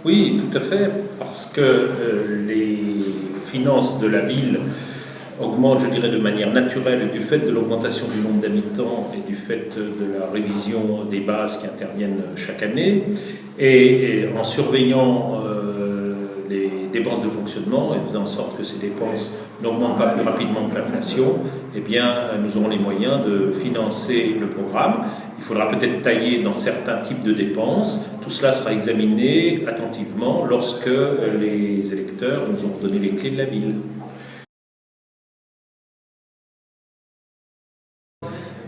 Oui, tout à fait, parce que les finances de la ville augmentent, je dirais, de manière naturelle du fait de l'augmentation du nombre d'habitants et du fait de la révision des bases qui interviennent chaque année, et en surveillant les dépenses de fonctionnement et faisant en sorte que ces dépenses n'augmentent pas plus rapidement que l'inflation, eh bien, nous aurons les moyens de financer le programme. Il faudra peut-être tailler dans certains types de dépenses. Tout cela sera examiné attentivement lorsque les électeurs nous auront donné les clés de la ville.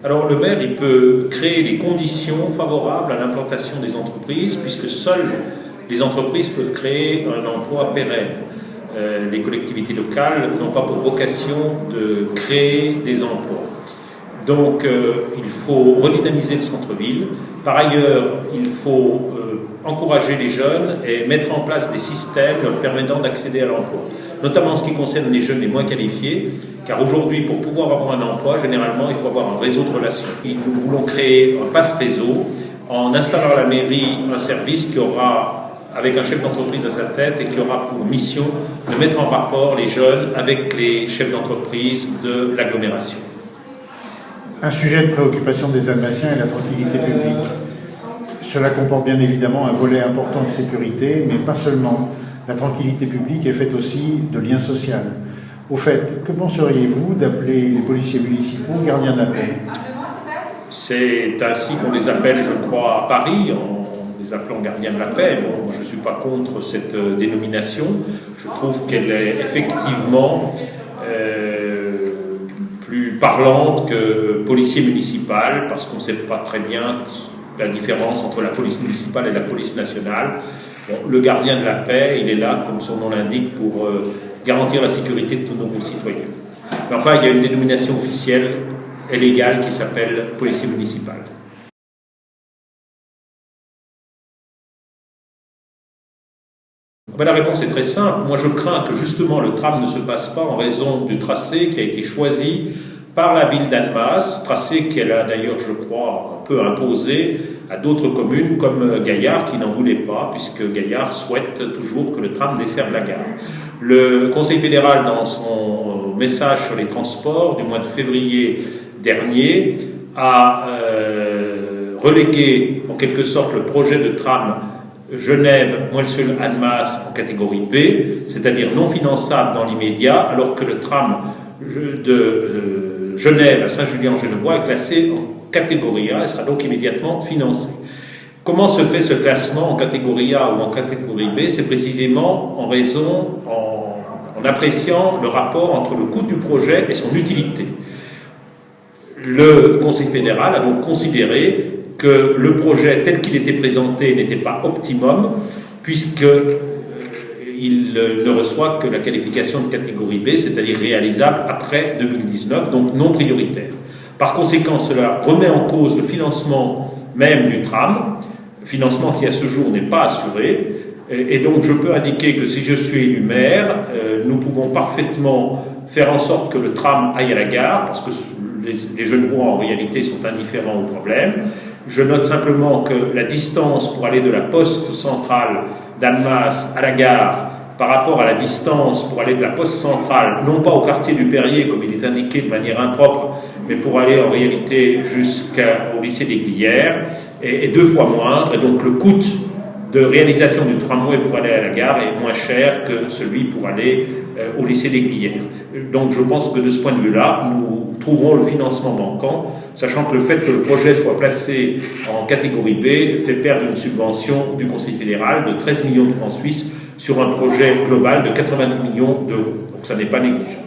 Alors le maire, il peut créer les conditions favorables à l'implantation des entreprises, puisque seules les entreprises peuvent créer un emploi pérenne. Les collectivités locales n'ont pas pour vocation de créer des emplois. Donc il faut redynamiser le centre-ville. Par ailleurs, il faut encourager les jeunes et mettre en place des systèmes leur permettant d'accéder à l'emploi, notamment en ce qui concerne les jeunes les moins qualifiés, car aujourd'hui, pour pouvoir avoir un emploi, généralement, il faut avoir un réseau de relations. Nous voulons créer un passe-réseau en installant à la mairie un service qui aura, avec un chef d'entreprise à sa tête, et qui aura pour mission de mettre en rapport les jeunes avec les chefs d'entreprise de l'agglomération. Un sujet de préoccupation des Almaciens est la tranquillité publique. Cela comporte bien évidemment un volet important de sécurité, mais pas seulement. La tranquillité publique est faite aussi de lien social. Au fait, que penseriez-vous d'appeler les policiers municipaux gardiens de la paix? C'est ainsi qu'on les appelle, je crois, à Paris, en les appelant gardiens de la paix. Bon, je ne suis pas contre cette dénomination. Je trouve qu'elle est effectivement plus parlante que policier municipal, parce qu'on ne sait pas très bien la différence entre la police municipale et la police nationale. Bon, le gardien de la paix, il est là, comme son nom l'indique, pour garantir la sécurité de tous nos concitoyens. Mais enfin, il y a une dénomination officielle et légale qui s'appelle policier municipal. Ben, la réponse est très simple. Moi, je crains que justement le tram ne se fasse pas en raison du tracé qui a été choisi par la ville d'Annemasse, tracé qu'elle a d'ailleurs, je crois, un peu imposé à d'autres communes comme Gaillard qui n'en voulait pas, puisque Gaillard souhaite toujours que le tram desserve la gare. Le Conseil fédéral, dans son message sur les transports du mois de février dernier, a relégué en quelque sorte le projet de tram Genève-Moelseul-Annemasse en catégorie B, c'est-à-dire non finançable dans l'immédiat, alors que le tram de Genève à Saint-Julien-en-Genevois est classé en catégorie A et sera donc immédiatement financé. Comment se fait ce classement en catégorie A ou en catégorie B? C'est précisément en appréciant le rapport entre le coût du projet et son utilité. Le Conseil fédéral a donc considéré que le projet tel qu'il était présenté n'était pas optimum, puisqu'il ne reçoit que la qualification de catégorie B, c'est-à-dire réalisable après 2019, donc non prioritaire. Par conséquent, cela remet en cause le financement même du tram, financement qui à ce jour n'est pas assuré, et donc je peux indiquer que si je suis élu maire, nous pouvons parfaitement faire en sorte que le tram aille à la gare, parce que les Genevois en réalité sont indifférents au problème. Je note simplement que la distance pour aller de la poste centrale d'Annemasse à la gare par rapport à la distance pour aller de la poste centrale, non pas au quartier du Perrier comme il est indiqué de manière impropre, mais pour aller en réalité jusqu'au lycée des Glières, est 2 fois moindre, et donc le coût de réalisation du tramway pour aller à la gare est moins cher que celui pour aller au lycée des Glières. Donc je pense que de ce point de vue-là, nous trouverons le financement manquant, sachant que le fait que le projet soit placé en catégorie B fait perdre une subvention du Conseil fédéral de 13 millions de francs suisses sur un projet global de 90 millions d'euros. Donc ça n'est pas négligeable.